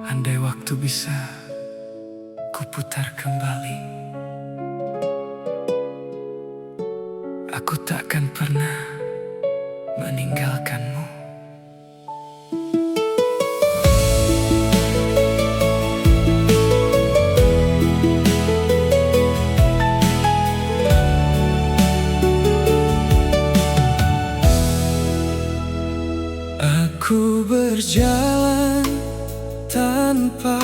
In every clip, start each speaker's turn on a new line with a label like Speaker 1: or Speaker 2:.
Speaker 1: Andai waktu bisa kuputar kembali, aku takkan pernah meninggalkanmu. Aku berjalan tanpa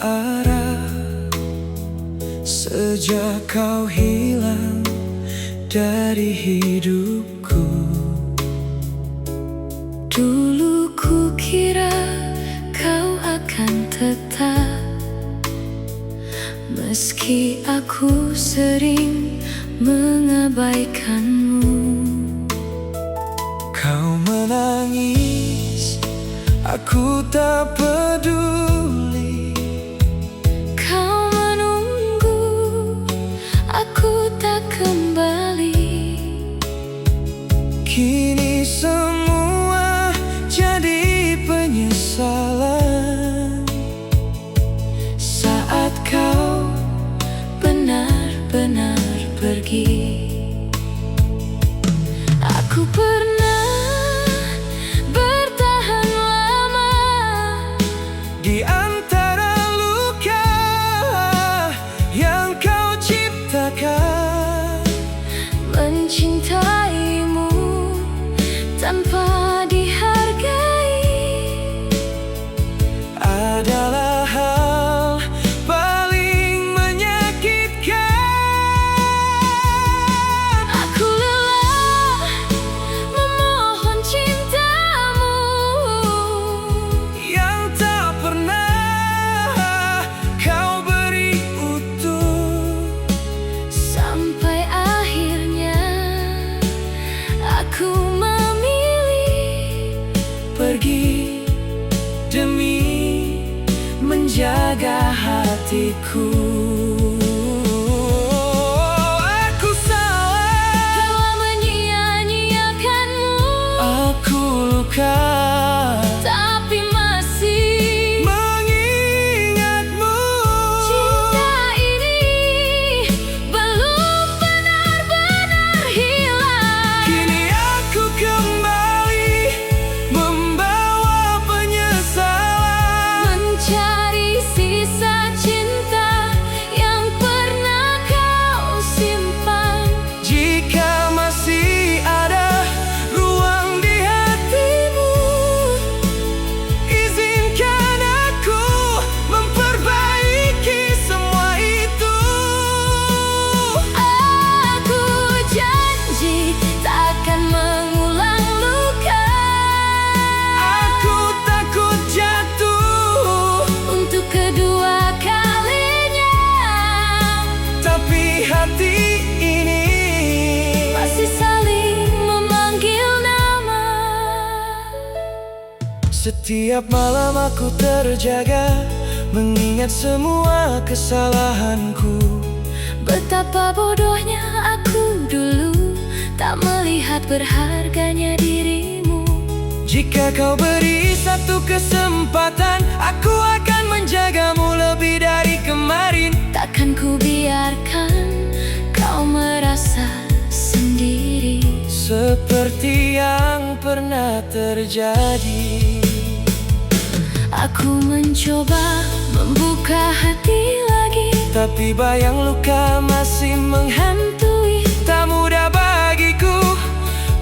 Speaker 1: arah sejak kau hilang dari hidupku.
Speaker 2: Dulu ku kira kau akan tetap, meski aku sering mengabaikanmu.
Speaker 1: Kau menangis, aku tak peduli.
Speaker 2: Kau menunggu, aku tak kembali.
Speaker 1: Kini semua jadi penyesalan
Speaker 2: Saat kau benar-benar pergi. Aku pernah bertahan lama
Speaker 1: di antara luka yang kau ciptakan,
Speaker 2: mencintaimu tanpa dihargai
Speaker 1: adalah hal paling menyakitkan.
Speaker 2: Aku lelah memohon cintamu
Speaker 1: Yang tak pernah kau beri utuh,
Speaker 2: sampai akhirnya aku memilih
Speaker 1: pergi demi menjaga hatiku. Aku salah,
Speaker 2: telah menyia-nyiakanmu,
Speaker 1: aku luka,
Speaker 2: tapi masih
Speaker 1: mengingatmu.
Speaker 2: cinta ini belum benar-benar hilang.
Speaker 1: Kini aku kembali membawa penyesalan,
Speaker 2: Mencari sisa cinta yang pernah kau simpan.
Speaker 1: jika masih ada ruang di hatimu, izinkan aku memperbaiki semua itu.
Speaker 2: Aku janji takkan mengulang luka.
Speaker 1: Aku takut jatuh,
Speaker 2: Untuk kedua kalinya
Speaker 1: tapi hati ini
Speaker 2: masih saling memanggil nama.
Speaker 1: setiap malam aku terjaga, mengingat semua kesalahanku.
Speaker 2: Betapa bodohnya aku dulu, tak melihat berharganya dirimu.
Speaker 1: Jika kau beri satu kesempatan, aku akan menjagamu lebih dari kemarin.
Speaker 2: Takkan ku biarkan kau merasa sendiri.
Speaker 1: Seperti yang pernah terjadi,
Speaker 2: Aku mencoba membuka hati lagi,
Speaker 1: tapi bayang luka masih menghantui. Tak mudah bagiku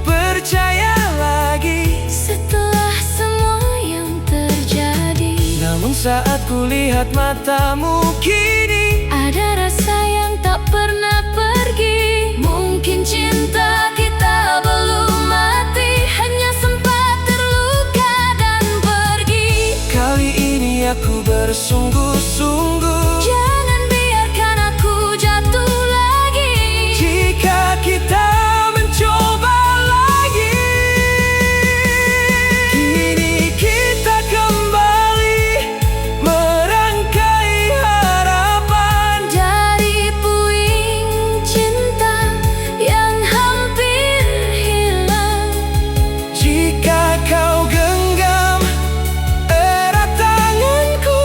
Speaker 1: percaya lagi.
Speaker 2: setelah semua yang terjadi.
Speaker 1: Namun saat ku lihat matamu kini,
Speaker 2: Ada rasa yang tak pernah pergi. Mungkin cinta kita belum mati, hanya sempat terluka dan pergi.
Speaker 1: kali ini aku bersungguh-sungguh.
Speaker 2: Jangan biarkan aku jatuh lagi.
Speaker 1: Jika kita mencoba lagi, kini kita kembali merangkai harapan.
Speaker 2: Dari puing cinta yang hampir hilang.
Speaker 1: Jika kau genggam erat tanganku,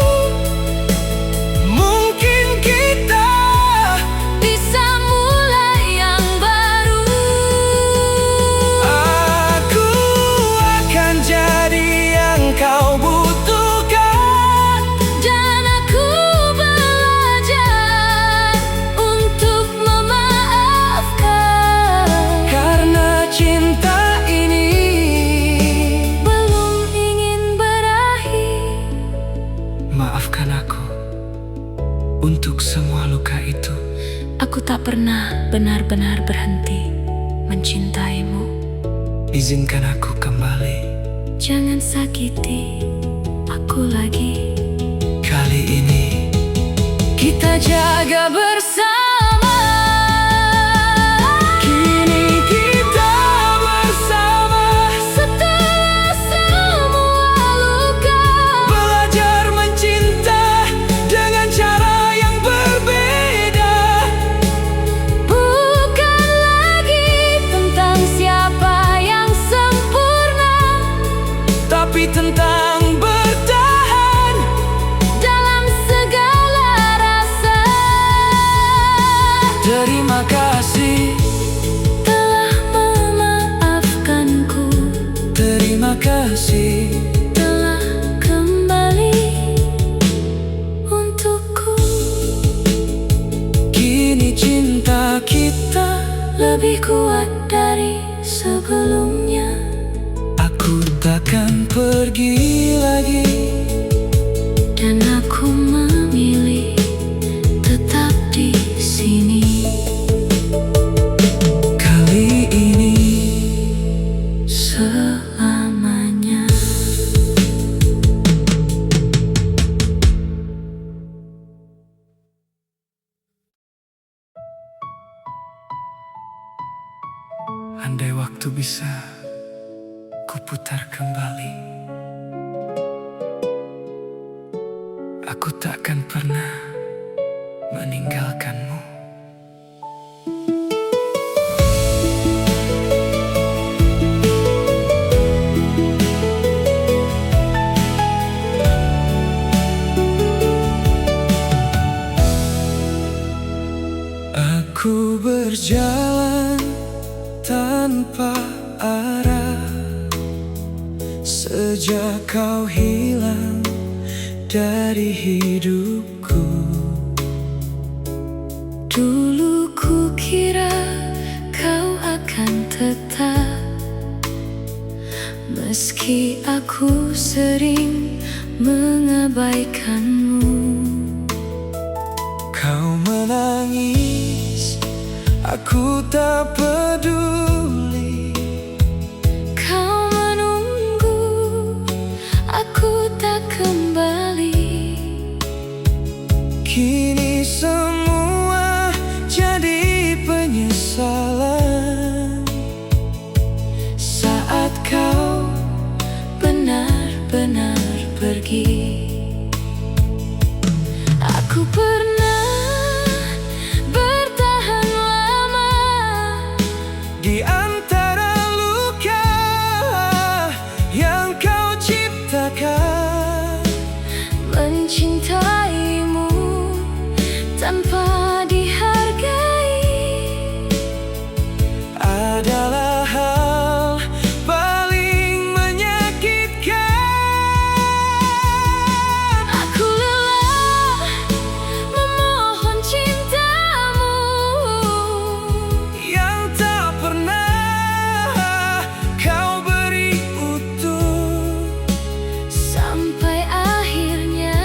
Speaker 2: benar-benar berhenti mencintaimu.
Speaker 1: Izinkan aku kembali.
Speaker 2: Jangan sakiti aku lagi.
Speaker 1: Kali ini
Speaker 2: Kita jaga bersama.
Speaker 1: kini kita bersama,
Speaker 2: Setelah semua luka,
Speaker 1: belajar mencinta dengan cara yang berbeda.
Speaker 2: bukan lagi tentang siapa yang sempurna,
Speaker 1: Tapi tentang bertahan
Speaker 2: dalam segala rasa.
Speaker 1: Terima kasih,
Speaker 2: Telah memaafkanku,
Speaker 1: terima kasih.
Speaker 2: telah kembali untukku.
Speaker 1: Kini cinta kita,
Speaker 2: Lebih kuat dari sebelumnya.
Speaker 1: aku takkan pergi lagi.
Speaker 2: Dan aku memilih tetap di sini.
Speaker 1: Kali ini
Speaker 2: Selamanya.
Speaker 1: andai waktu bisa kuputar kembali, aku takkan pernah meninggalkanmu. Aku berjalan tanpa arah sejak kau hilang dari hidupku.
Speaker 2: Dulu ku kira kau akan tetap, meski aku sering mengabaikanmu.
Speaker 1: Kau menangis, aku tak peduli.
Speaker 2: Kau menunggu, aku tak kembali.
Speaker 1: Kini semua jadi penyesalan
Speaker 2: Saat kau benar-benar pergi. Aku pernah bertahan lama
Speaker 1: di antara luka yang kau ciptakan.
Speaker 2: mencintaimu tanpa dihargai.
Speaker 1: Adalah hal paling menyakitkan.
Speaker 2: Aku lelah memohon cintamu
Speaker 1: Yang tak pernah kau beri utuh.
Speaker 2: sampai akhirnya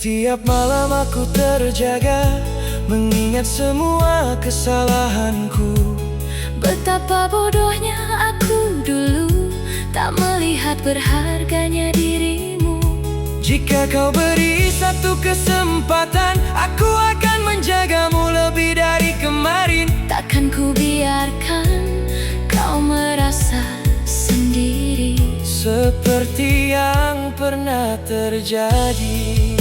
Speaker 1: Setiap malam aku terjaga, mengingat semua kesalahanku.
Speaker 2: Betapa bodohnya aku dulu, tak melihat berharganya dirimu.
Speaker 1: Jika kau beri satu kesempatan, aku akan menjagamu lebih dari kemarin.
Speaker 2: Takkan ku biarkan kau merasa sendiri,
Speaker 1: seperti yang pernah terjadi.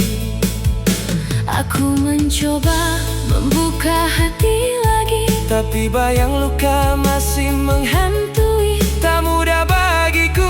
Speaker 2: Aku mencoba membuka hati lagi,
Speaker 1: tapi bayang luka masih menghantui. Tak mudah bagiku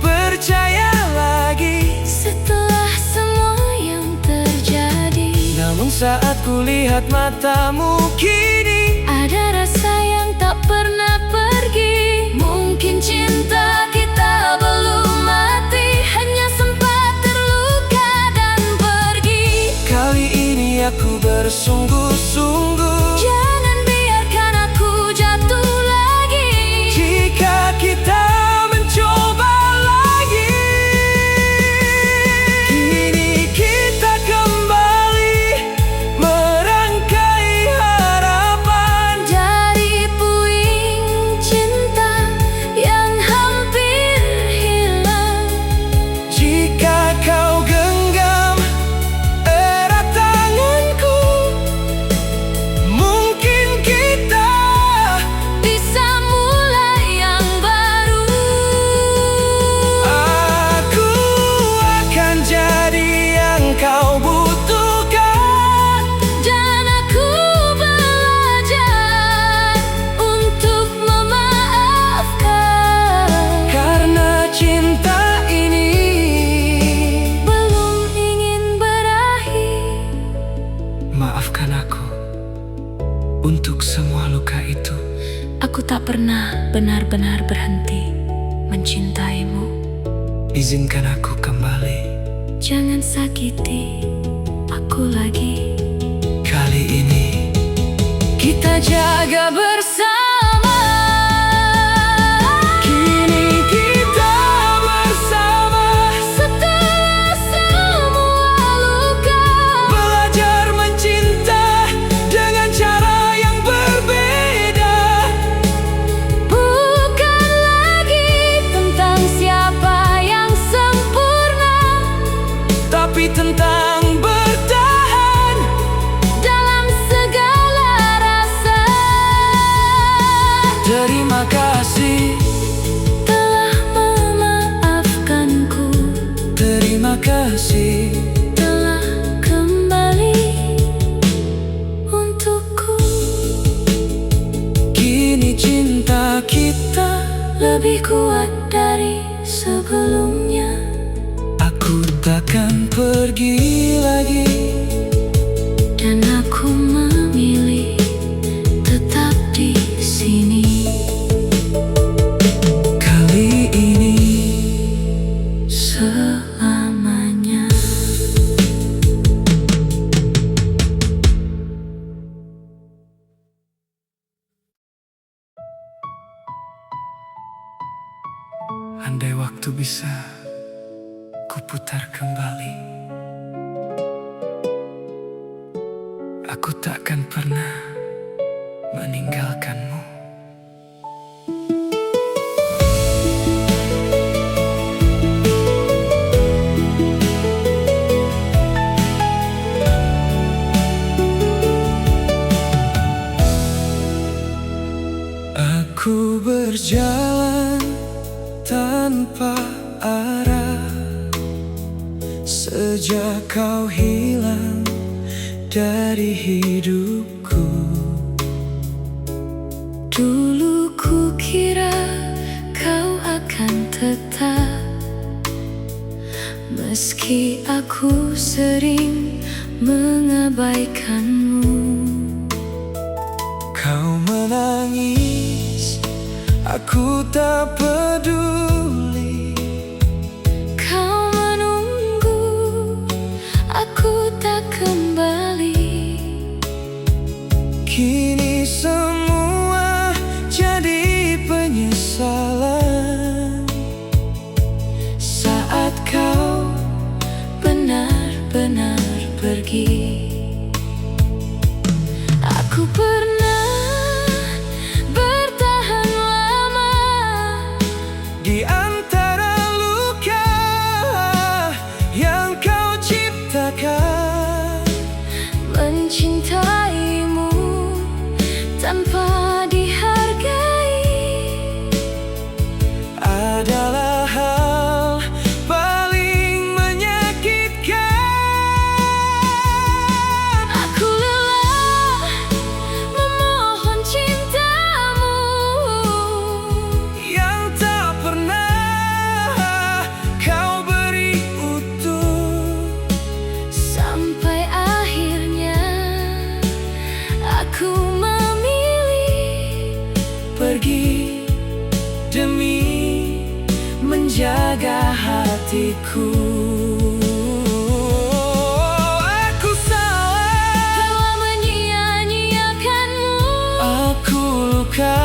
Speaker 1: percaya lagi
Speaker 2: setelah semua yang terjadi.
Speaker 1: Namun saat ku lihat matamu kini,
Speaker 2: ada rasa yang tak pernah pergi. Mungkin cinta kita belum mati, hanya sempat terluka dan pergi.
Speaker 1: kali ini aku bersungguh-sungguh.
Speaker 2: Jangan biarkan aku jatuh lagi.
Speaker 1: Jika kita mencoba lagi, kini kita kembali merangkai harapan.
Speaker 2: Dari puing cinta yang hampir hilang,
Speaker 1: Jika kau genggam erat tanganku, mungkin kita
Speaker 2: bisa mulai yang baru.
Speaker 1: Aku akan jadi yang kau butuhkan.
Speaker 2: Dan aku belajar untuk memaafkan,
Speaker 1: Karena cinta ini
Speaker 2: belum ingin berakhir.
Speaker 1: maafkan aku untuk semua luka itu.
Speaker 2: Aku tak pernah benar-benar berhenti mencintaimu.
Speaker 1: Izinkan aku kembali.
Speaker 2: Jangan sakiti aku lagi.
Speaker 1: Kali ini
Speaker 2: Kita jaga bersama.
Speaker 1: kini kita bersama,
Speaker 2: Setelah semua luka,
Speaker 1: belajar mencinta dengan cara yang berbeda.
Speaker 2: bukan lagi tentang siapa yang sempurna,
Speaker 1: Tapi tentang bertahan.
Speaker 2: dalam segala rasa.
Speaker 1: Terima kasih,
Speaker 2: Telah memaafkanku,
Speaker 1: terima kasih.
Speaker 2: telah kembali untukku.
Speaker 1: Kini cinta kita
Speaker 2: Lebih kuat dari sebelumnya.
Speaker 1: Aku takkan pergi lagi.
Speaker 2: Dan aku memilih tetap di sini.
Speaker 1: Kali ini
Speaker 2: Selamanya.
Speaker 1: andai waktu bisa kuputar kembali, aku takkan pernah meninggalkanmu. Aku berjalan tanpa arah sejak kau hilang dari hidupku.
Speaker 2: Dulu ku kira kau akan tetap, meski aku sering mengabaikanmu.
Speaker 1: Kau menangis, aku tak peduli.
Speaker 2: Kau menunggu, aku tak kembali.
Speaker 1: Kini semua jadi penyesalan saat kau
Speaker 2: Benar-benar
Speaker 1: hatiku. Aku salah
Speaker 2: telah menyia-nyiakanmu.
Speaker 1: Aku luka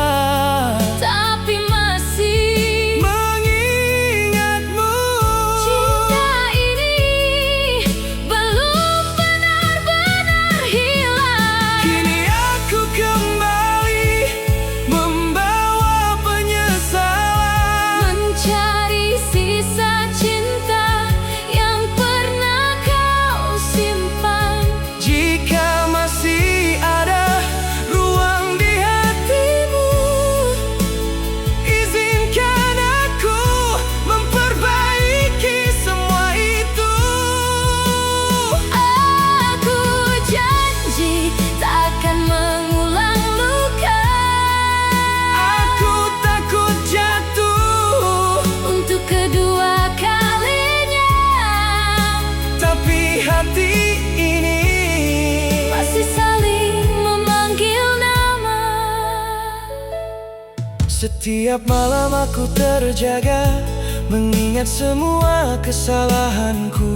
Speaker 2: Tapi masih
Speaker 1: mengingatmu.
Speaker 2: cinta ini belum benar-benar hilang.
Speaker 1: Kini aku kembali membawa penyesalan,
Speaker 2: Mencari sisa cinta yang pernah kau simpan.
Speaker 1: jika masih ada ruang di hatimu, izinkan aku memperbaiki semua itu.
Speaker 2: Aku janji takkan mengulang luka.
Speaker 1: Aku takut jatuh,
Speaker 2: Untuk kedua kalinya
Speaker 1: tapi hati ini
Speaker 2: masih saling memanggil nama.
Speaker 1: setiap malam aku terjaga, mengingat semua kesalahanku.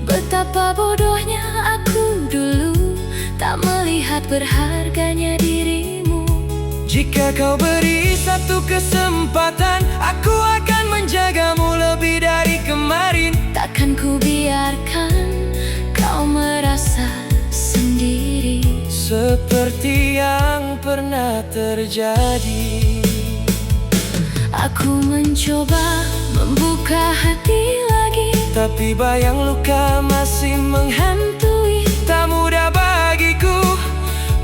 Speaker 2: Betapa bodohnya aku dulu, tak melihat berharganya dirimu.
Speaker 1: Jika kau beri satu kesempatan, aku akan menjagamu lebih dari kemarin.
Speaker 2: Takkan ku biarkan kau merasa sendiri.
Speaker 1: Seperti yang pernah terjadi.
Speaker 2: Aku mencoba membuka hati lagi,
Speaker 1: Tapi bayang luka masih menghantui. Tak mudah bagiku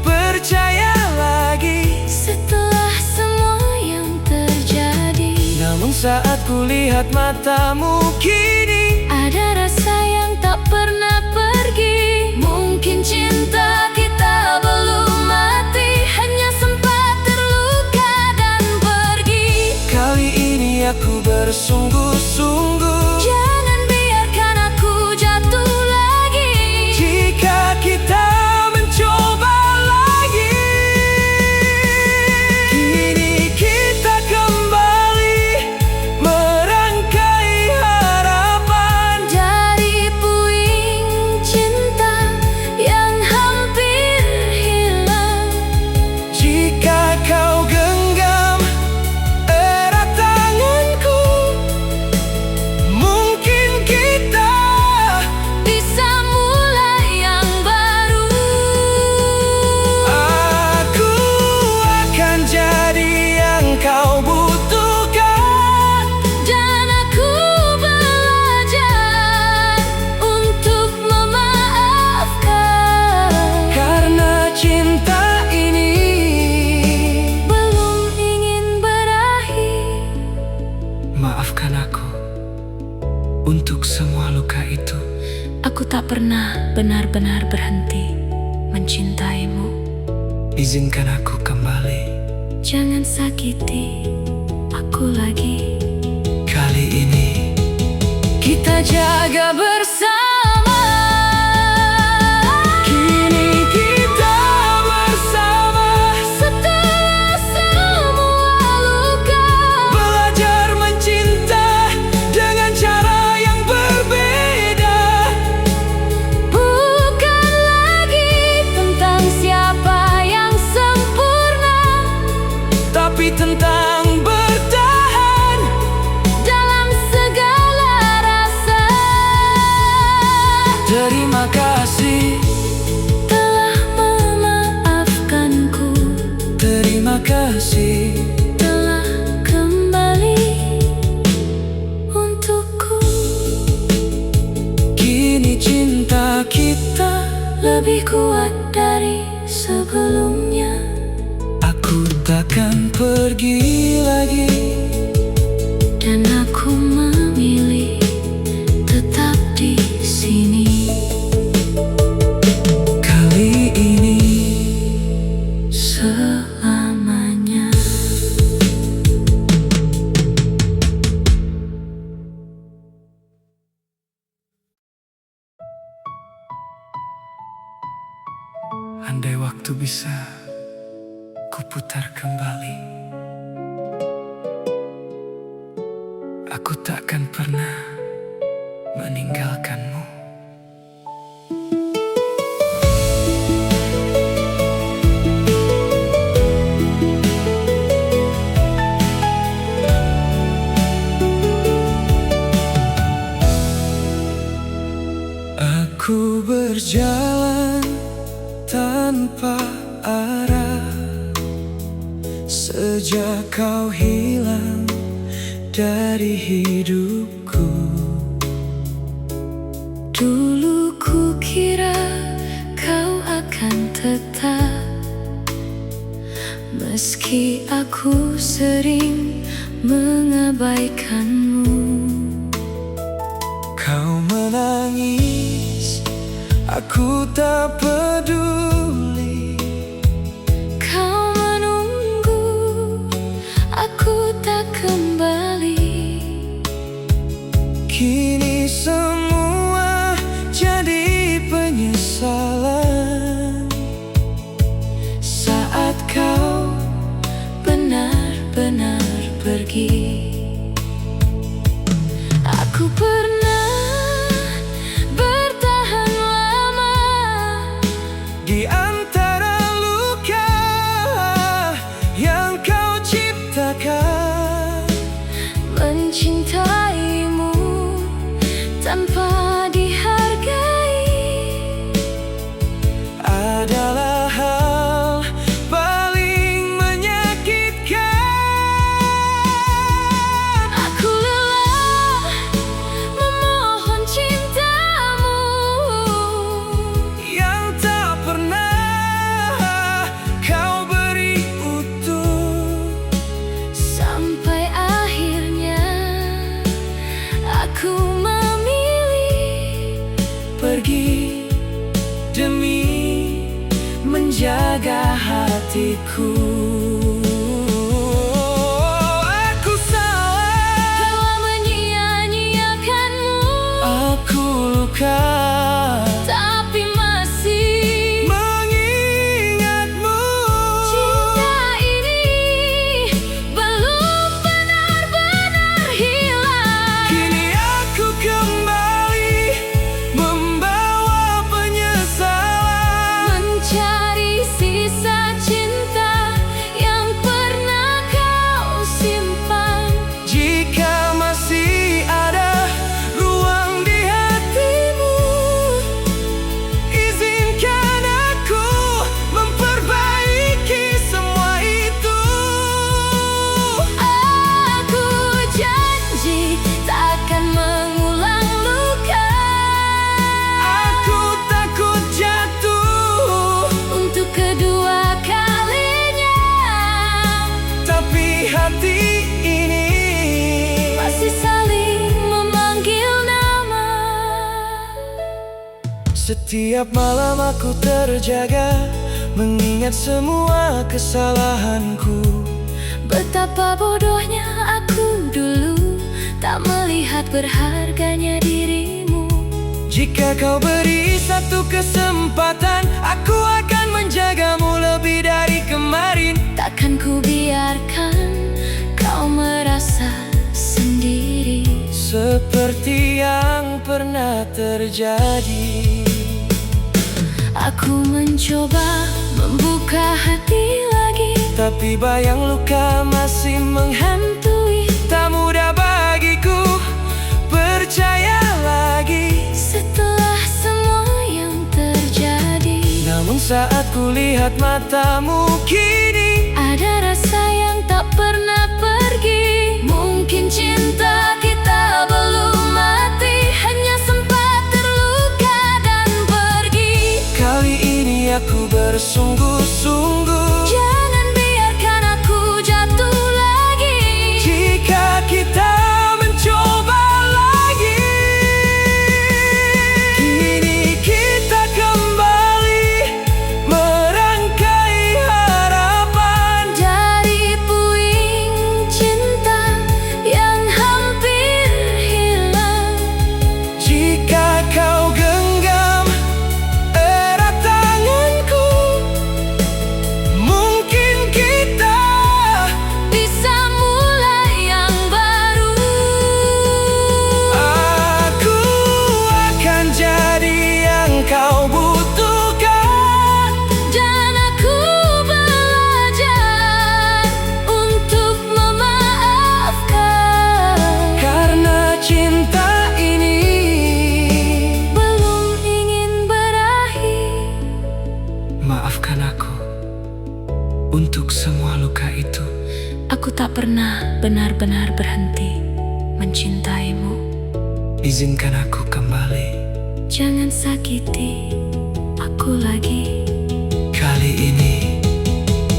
Speaker 1: percaya lagi.
Speaker 2: setelah semua yang terjadi.
Speaker 1: Namun saat ku lihat matamu kini,
Speaker 2: Ada rasa yang tak pernah pergi. Mungkin cinta kita belum mati, hanya sempat terluka dan pergi.
Speaker 1: kali ini aku bersungguh-sungguh.
Speaker 2: Jangan biarkan aku jatuh lagi.
Speaker 1: Jika kita mencoba lagi, kini kita kembali merangkai harapan.
Speaker 2: Dari puing cinta yang hampir hilang.
Speaker 1: Jika kau genggam erat tanganku, mungkin kita
Speaker 2: Bisa mulai yang baru.
Speaker 1: aku akan jadi yang kau butuhkan.
Speaker 2: Dan aku belajar untuk memaafkan.
Speaker 1: Karena cinta ini
Speaker 2: Belum ingin berakhir.
Speaker 1: maafkan aku untuk semua luka itu.
Speaker 2: Aku tak pernah benar-benar berhenti mencintaimu.
Speaker 1: Izinkan aku kembali.
Speaker 2: Jangan sakiti aku lagi.
Speaker 1: Kali ini
Speaker 2: Kita jaga bersama.
Speaker 1: kini kita bersama,
Speaker 2: Setelah semua luka.
Speaker 1: belajar mencinta dengan cara yang berbeda.
Speaker 2: Bukan lagi tentang siapa yang sempurna,
Speaker 1: Tapi tentang bertahan
Speaker 2: dalam segala rasa.
Speaker 1: Terima kasih,
Speaker 2: Telah memaafkanku.
Speaker 1: terima kasih.
Speaker 2: Telah kembali untukku.
Speaker 1: Kini cinta kita
Speaker 2: Lebih kuat dari sebelumnya.
Speaker 1: Aku takkan pergi lagi.
Speaker 2: Dan aku memilih tetap di sini.
Speaker 1: Kali ini
Speaker 2: Selamanya.
Speaker 1: andai waktu bisa kuputar kembali, aku takkan pernah meninggalkanmu. Aku berjalan tanpa arah sejak kau hilang dari hidupku.
Speaker 2: Dulu ku kira kau akan tetap, meski aku sering mengabaikanmu.
Speaker 1: Kau menangis, aku tak peduli.
Speaker 2: Kau menunggu, aku tak kembali.
Speaker 1: Kini semua jadi penyesalan
Speaker 2: Saat kau benar-benar pergi. Aku pernah bertahan lama
Speaker 1: di antara luka yang kau ciptakan,
Speaker 2: mencintaimu tanpa dihargai
Speaker 1: adalah hal paling menyakitkan.
Speaker 2: Aku lelah memohon cintamu
Speaker 1: Yang tak pernah kau beri utuh,
Speaker 2: sampai akhirnya aku memilih
Speaker 1: pergi demi menjaga hatiku. Aku salah,
Speaker 2: telah menyia-nyiakanmu,
Speaker 1: aku luka,
Speaker 2: tapi masih
Speaker 1: mengingatmu.
Speaker 2: cinta ini belum benar-benar hilang.
Speaker 1: Kini aku kembali membawa penyesalan,
Speaker 2: Mencari sisa cinta yang pernah kau simpan.
Speaker 1: jika masih ada ruang di hatimu, izinkan aku memperbaiki semua itu.
Speaker 2: Aku janji takkan mengulang luka.
Speaker 1: Aku takut jatuh,
Speaker 2: Untuk kedua kalinya
Speaker 1: tapi hati ini
Speaker 2: masih saling memanggil nama.
Speaker 1: setiap malam aku terjaga, mengingat semua kesalahanku.
Speaker 2: Betapa bodohnya aku dulu, tak melihat berharganya dirimu.
Speaker 1: Jika kau beri satu kesempatan, aku akan menjagamu lebih dari kemarin.
Speaker 2: Takkan ku biarkan kau merasa sendiri.
Speaker 1: Seperti yang pernah terjadi,
Speaker 2: Aku mencoba membuka hati lagi,
Speaker 1: tapi bayang luka masih menghantui. Tak mudah bagiku percaya lagi
Speaker 2: setelah semua yang terjadi.
Speaker 1: namun saat ku lihat matamu kini,
Speaker 2: Ada rasa yang tak pernah pergi. Mungkin cinta kita belum mati, hanya sempat terluka dan pergi.
Speaker 1: kali ini aku bersungguh-sungguh.
Speaker 2: Jangan biarkan aku jatuh lagi.
Speaker 1: Jika kita mencoba lagi, kini kita kembali merangkai harapan.
Speaker 2: Aku tak pernah benar-benar berhenti mencintaimu.
Speaker 1: Izinkan aku kembali.
Speaker 2: Jangan sakiti aku lagi.
Speaker 1: Kali ini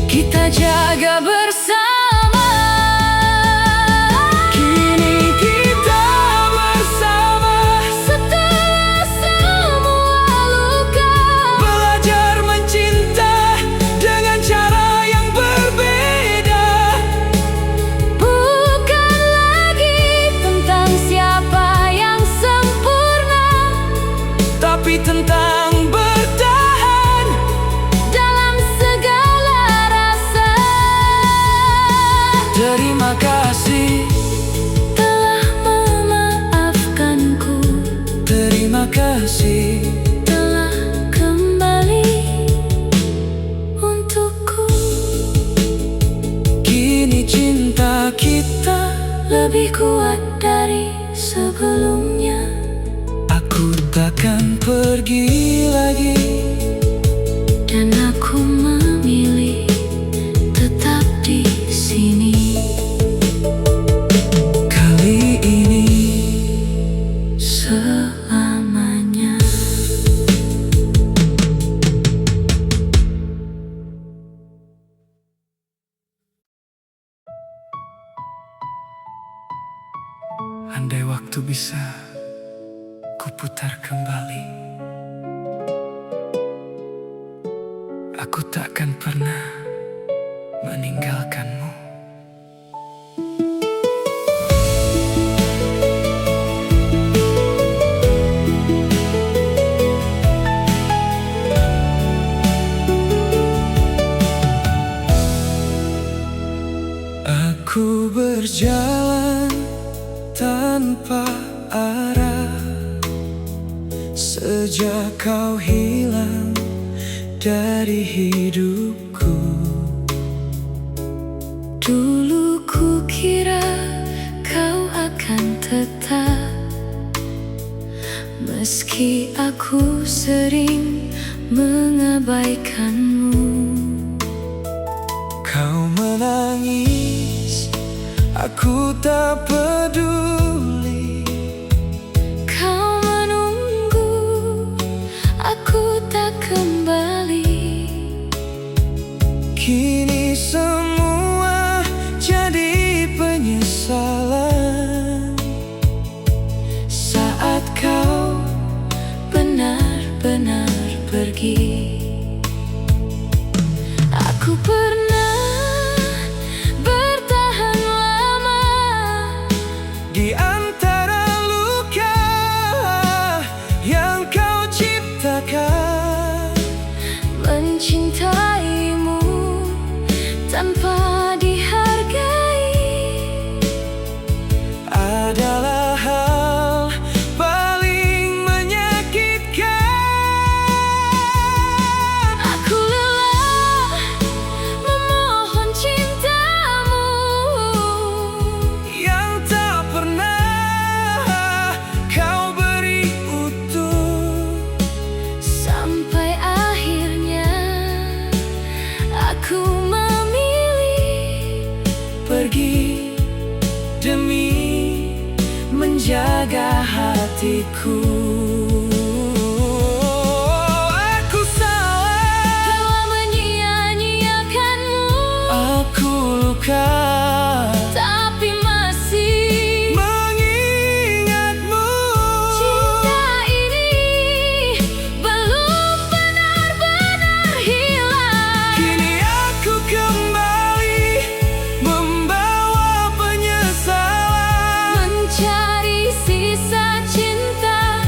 Speaker 2: Kita jaga bersama.
Speaker 1: kini kita bersama,
Speaker 2: Setelah semua luka,
Speaker 1: belajar mencinta dengan cara yang berbeda.
Speaker 2: bukan lagi tentang siapa yang sempurna,
Speaker 1: Tapi tentang bertahan
Speaker 2: dalam segala rasa.
Speaker 1: Terima kasih,
Speaker 2: Telah memaafkanku,
Speaker 1: terima kasih.
Speaker 2: telah kembali untukku.
Speaker 1: Kini cinta kita,
Speaker 2: Lebih kuat dari sebelumnya.
Speaker 1: aku takkan pergi lagi.
Speaker 2: Dan aku memilih tetap di sini.
Speaker 1: Kali ini
Speaker 2: Selamanya.
Speaker 1: andai waktu bisa kuputar kembali, aku takkan pernah meninggalkanmu. Aku berjalan tanpa arah sejak kau hilang dari hidupku.
Speaker 2: Dulu ku kira kau akan tetap, meski aku sering mengabaikanmu.
Speaker 1: Kau menangis, aku tak peduli.
Speaker 2: Kau menunggu, aku tak kembali.
Speaker 1: Kini semua jadi penyesalan
Speaker 2: Saat kau benar-benar pergi. Aku pernah bertahan lama
Speaker 1: di antara luka yang kau ciptakan.
Speaker 2: mencintaimu tanpa dihargai.
Speaker 1: Adalah hal paling menyakitkan.
Speaker 2: Aku lelah memohon cintamu
Speaker 1: Yang tak pernah kau beri utuh.
Speaker 2: sampai akhirnya aku memilih
Speaker 1: Pergi demi menjaga hatiku. Aku salah,
Speaker 2: telah menyia-nyiakanmu,
Speaker 1: aku luka,
Speaker 2: tapi masih
Speaker 1: mengingatmu.
Speaker 2: cinta ini belum benar-benar hilang.
Speaker 1: Kini aku kembali membawa penyesalan.
Speaker 2: Mencari sisa cinta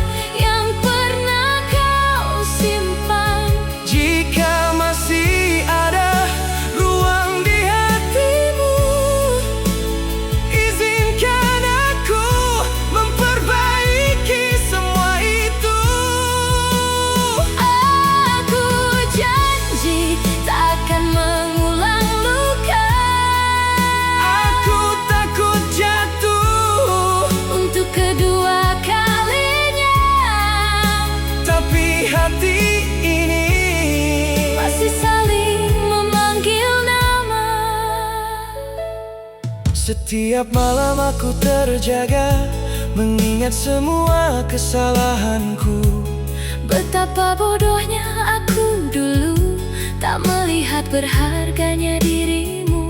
Speaker 1: Setiap malam aku terjaga, mengingat semua kesalahanku.
Speaker 2: Betapa bodohnya aku dulu, tak melihat berharganya dirimu.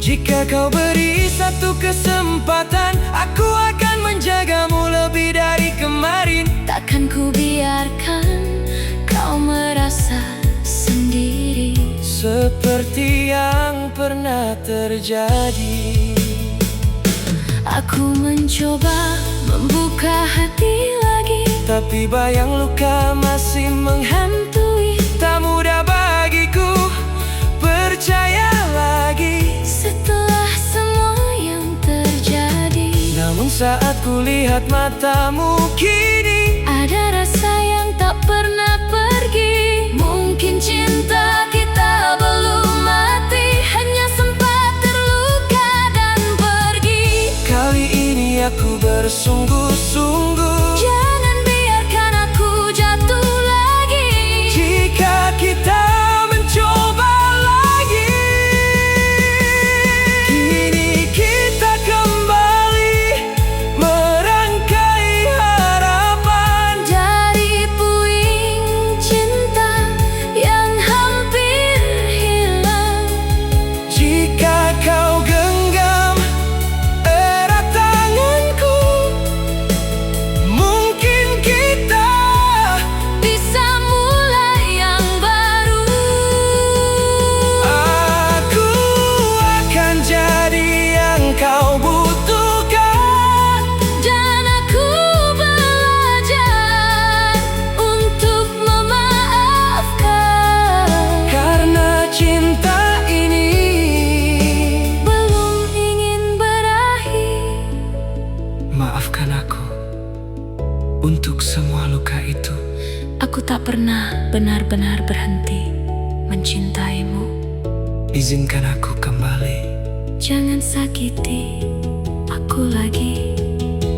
Speaker 1: Jika kau beri satu kesempatan, aku akan menjagamu lebih dari kemarin.
Speaker 2: Takkan ku biarkan kau merasa sendiri,
Speaker 1: seperti yang pernah terjadi.
Speaker 2: Aku mencoba membuka hati lagi,
Speaker 1: tapi bayang luka masih menghantui. Tak mudah bagiku percaya lagi
Speaker 2: setelah semua yang terjadi.
Speaker 1: Namun saat ku lihat matamu kini,
Speaker 2: ada rasa yang tak pernah pergi. Mungkin cinta kita belum mati, hanya sempat terluka dan pergi.
Speaker 1: kali ini aku bersungguh-sungguh.
Speaker 2: Jangan biarkan aku jatuh lagi.
Speaker 1: Jika kita mencoba lagi, kini kita kembali merangkai harapan.
Speaker 2: Dari puing cinta yang hampir hilang,
Speaker 1: Jika kau genggam erat tanganku, mungkin kita
Speaker 2: bisa mulai yang baru.
Speaker 1: Aku akan jadi yang kau butuhkan,
Speaker 2: Dan aku belajar untuk memaafkan,
Speaker 1: karena cinta ini
Speaker 2: belum ingin berakhir.
Speaker 1: maafkan aku untuk semua luka itu.
Speaker 2: Aku tak pernah benar-benar berhenti mencintaimu.
Speaker 1: Izinkan aku kembali.
Speaker 2: Jangan sakiti aku lagi.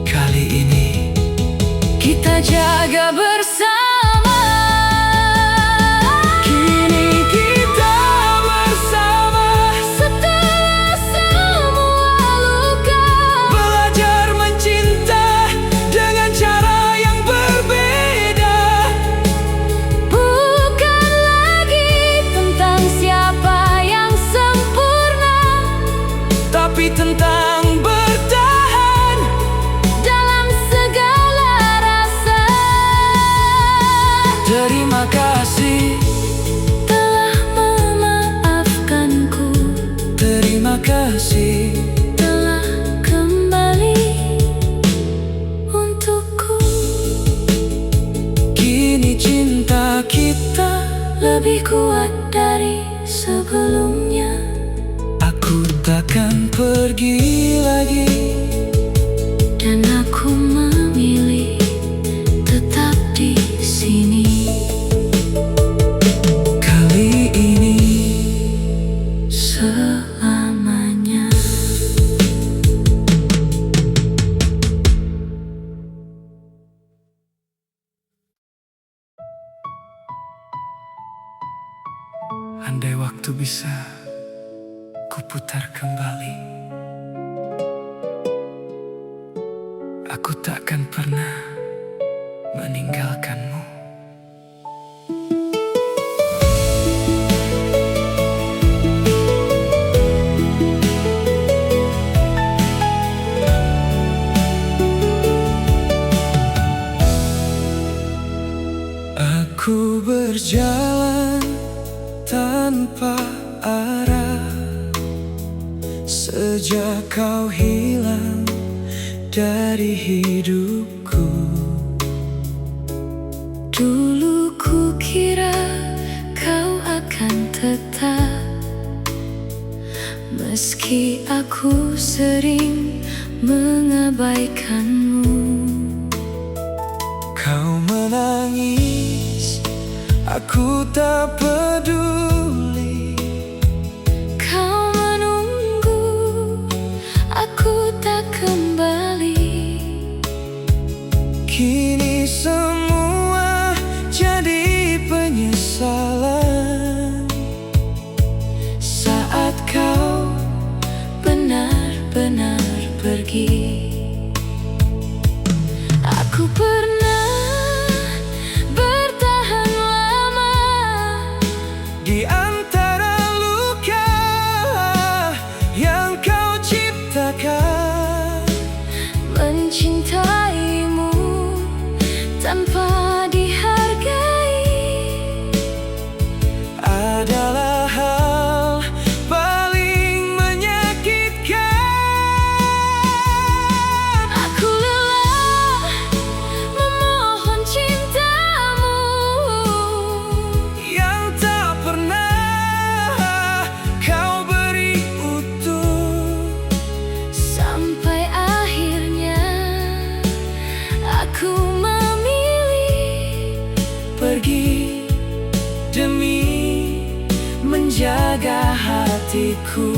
Speaker 1: Kali ini
Speaker 2: Kita jaga bersama.
Speaker 1: kini kita bersama,
Speaker 2: Setelah semua luka,
Speaker 1: belajar mencinta dengan cara yang berbeda.
Speaker 2: bukan lagi tentang siapa yang sempurna,
Speaker 1: Tapi tentang bertahan
Speaker 2: dalam segala rasa.
Speaker 1: Terima kasih,
Speaker 2: Telah memaafkanku,
Speaker 1: terima kasih.
Speaker 2: telah kembali untukku.
Speaker 1: Kini cinta kita
Speaker 2: Lebih kuat dari sebelumnya.
Speaker 1: Aku takkan pergi lagi.
Speaker 2: Dan aku memilih tetap di sini.
Speaker 1: Kali ini
Speaker 2: Selamanya.
Speaker 1: andai waktu bisa kuputar kembali, aku takkan pernah meninggalkanmu. Aku berjalan tanpa arah sejak kau hilang dari hidupku.
Speaker 2: Dulu ku kira kau akan tetap, meski aku sering mengabaikanmu.
Speaker 1: Kau menangis, aku tak peduli.
Speaker 2: Kau menunggu, aku tak kembali.
Speaker 1: Kini semua jadi penyesalan saat kau
Speaker 2: Benar-benar pergi. Aku pernah bertahan lama
Speaker 1: di antara luka yang kau ciptakan,
Speaker 2: mencintaimu tanpa dihargai
Speaker 1: adalah hal paling menyakitkan.
Speaker 2: Aku lelah memohon cintamu
Speaker 1: Yang tak pernah kau beri utuh,
Speaker 2: sampai akhirnya aku memilih
Speaker 1: pergi demi menjaga hatiku.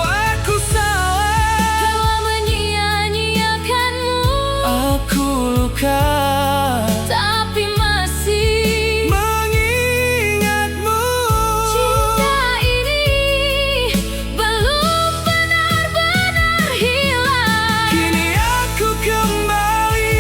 Speaker 1: Aku salah,
Speaker 2: telah menyia-nyiakanmu,
Speaker 1: aku luka,
Speaker 2: tapi masih
Speaker 1: mengingatmu.
Speaker 2: cinta ini belum benar-benar hilang.
Speaker 1: Kini aku kembali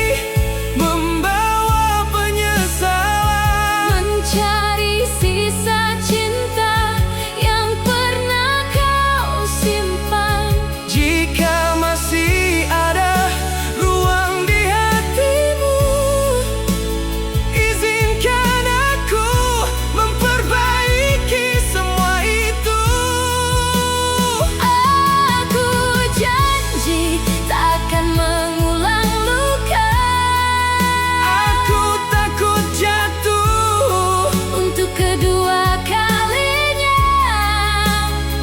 Speaker 1: membawa penyesalan,
Speaker 2: Mencari sisa cinta yang pernah kau simpan.
Speaker 1: jika masih ada ruang di hatimu, izinkan aku memperbaiki semua itu.
Speaker 2: Aku janji takkan mengulang luka.
Speaker 1: Aku takut jatuh,
Speaker 2: Untuk kedua kalinya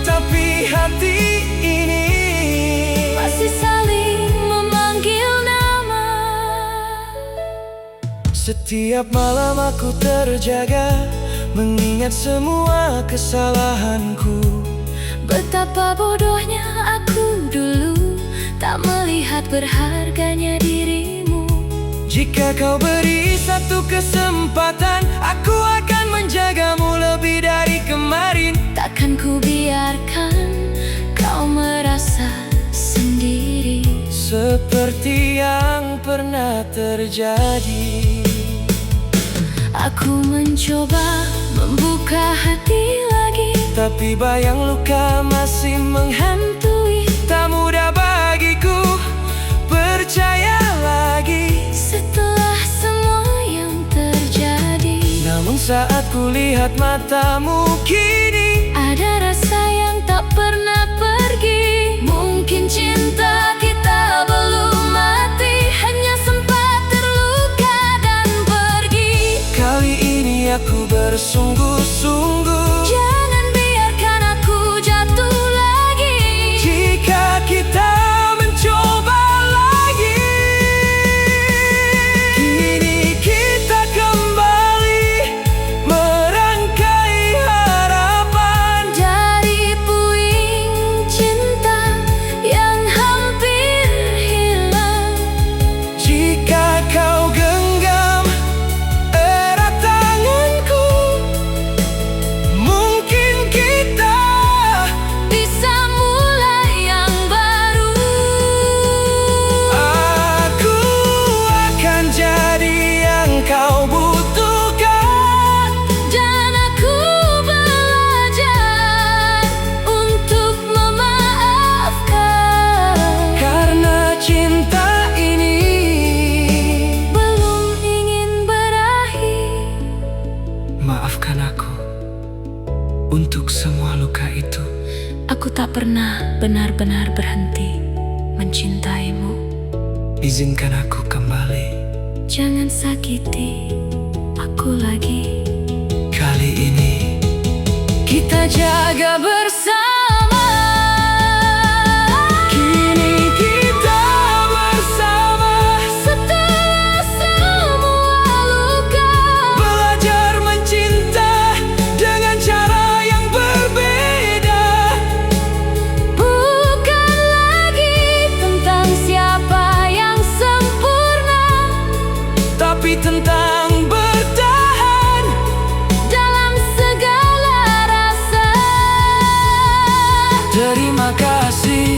Speaker 1: tapi hati ini
Speaker 2: masih saling memanggil nama.
Speaker 1: setiap malam aku terjaga, mengingat semua kesalahanku.
Speaker 2: Betapa bodohnya aku dulu, tak melihat berharganya dirimu.
Speaker 1: Jika kau beri satu kesempatan, aku akan menjagamu lebih dari kemarin.
Speaker 2: Takkan ku biarkan kau merasa sendiri.
Speaker 1: Seperti yang pernah terjadi,
Speaker 2: Aku mencoba membuka hati lagi,
Speaker 1: tapi bayang luka masih menghantui. Tak mudah bagiku percaya lagi.
Speaker 2: setelah semua yang terjadi.
Speaker 1: Namun saat ku lihat matamu kini,
Speaker 2: Ada rasa yang tak pernah pergi. Mungkin cinta kita belum mati, hanya sempat terluka dan pergi.
Speaker 1: kali ini aku bersungguh-sungguh.
Speaker 2: Jangan biarkan aku jatuh lagi.
Speaker 1: Jika kita mencoba lagi, kini kita kembali merangkai harapan.
Speaker 2: Dari puing cinta yang hampir hilang.
Speaker 1: Jika kau genggam erat tanganku, mungkin kita
Speaker 2: Bisa mulai yang baru.
Speaker 1: aku akan jadi yang kau butuhkan.
Speaker 2: Dan aku belajar untuk memaafkan.
Speaker 1: Karena cinta ini
Speaker 2: Belum ingin berakhir.
Speaker 1: maafkan aku untuk semua luka itu.
Speaker 2: Aku tak pernah benar-benar berhenti mencintaimu.
Speaker 1: Izinkan aku kembali.
Speaker 2: Jangan sakiti aku lagi.
Speaker 1: Kali ini
Speaker 2: Kita jaga bersama.
Speaker 1: kini kita bersama,
Speaker 2: Setelah semua luka.
Speaker 1: belajar mencinta dengan cara yang berbeda.
Speaker 2: Bukan lagi tentang siapa yang sempurna,
Speaker 1: tapi tentang bertahan
Speaker 2: dalam segala rasa.
Speaker 1: Terima kasih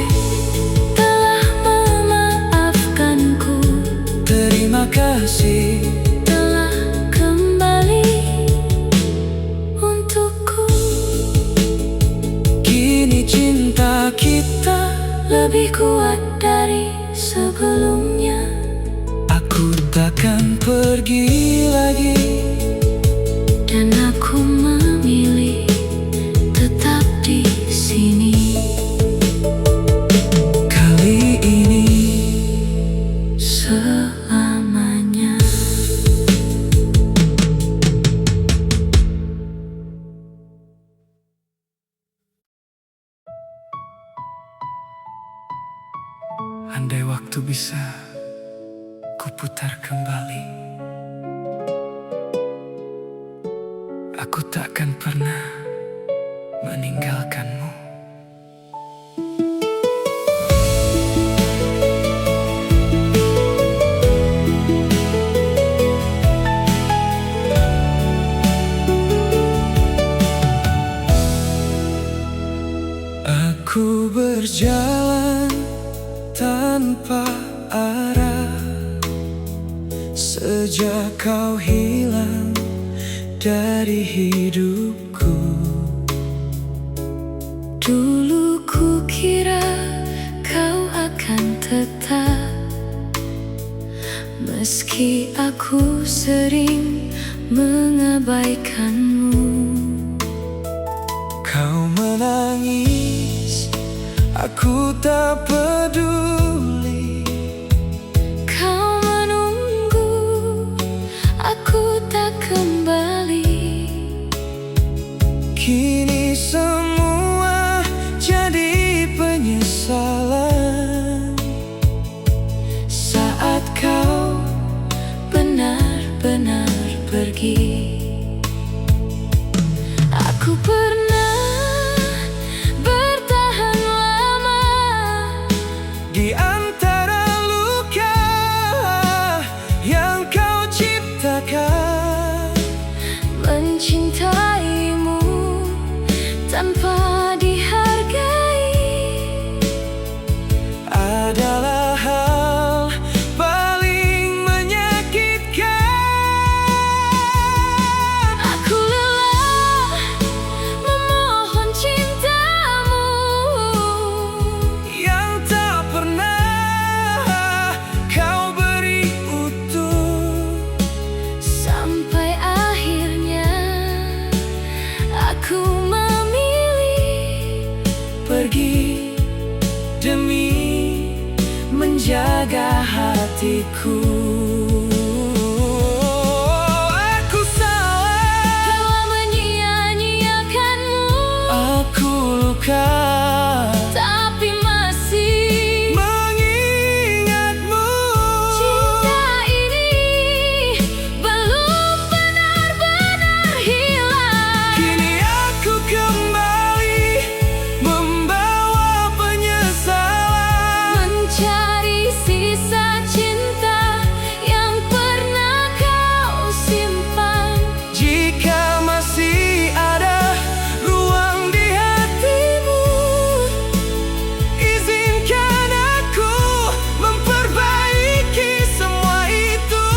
Speaker 2: lebih kuat dari sebelumnya.
Speaker 1: Aku takkan pergi lagi,
Speaker 2: dan aku memilih tetap di sini.
Speaker 1: kali ini
Speaker 2: Selamanya.
Speaker 1: andai waktu bisa kuputar kembali, aku takkan pernah meninggalkanmu. Aku berjalan tanpa arah sejak kau hilang dari hidupku.
Speaker 2: Dulu ku kira kau akan tetap, meski aku sering mengabaikanmu.
Speaker 1: Kau menangis, aku tak peduli.
Speaker 2: Kau menunggu, aku tak kembali.
Speaker 1: Kini semua jadi penyesalan
Speaker 2: Saat kau benar-benar pergi. Aku pernah bertahan lama
Speaker 1: di antara luka yang kau ciptakan,
Speaker 2: mencintaimu tanpa dihargai
Speaker 1: adalah hal paling menyakitkan.
Speaker 2: Aku lelah memohon cintamu
Speaker 1: Yang tak pernah kau beri utuh,
Speaker 2: sampai akhirnya aku memilih
Speaker 1: pergi demi menjaga hatiku. Aku salah,
Speaker 2: telah menyia-nyiakanmu,
Speaker 1: aku luka,
Speaker 2: tapi masih
Speaker 1: mengingatmu.
Speaker 2: cinta ini belum benar-benar hilang.
Speaker 1: Kini aku kembali membawa penyesalan,
Speaker 2: Mencari sisa cinta yang pernah kau simpan.
Speaker 1: jika masih ada ruang di hatimu, izinkan aku memperbaiki semua itu.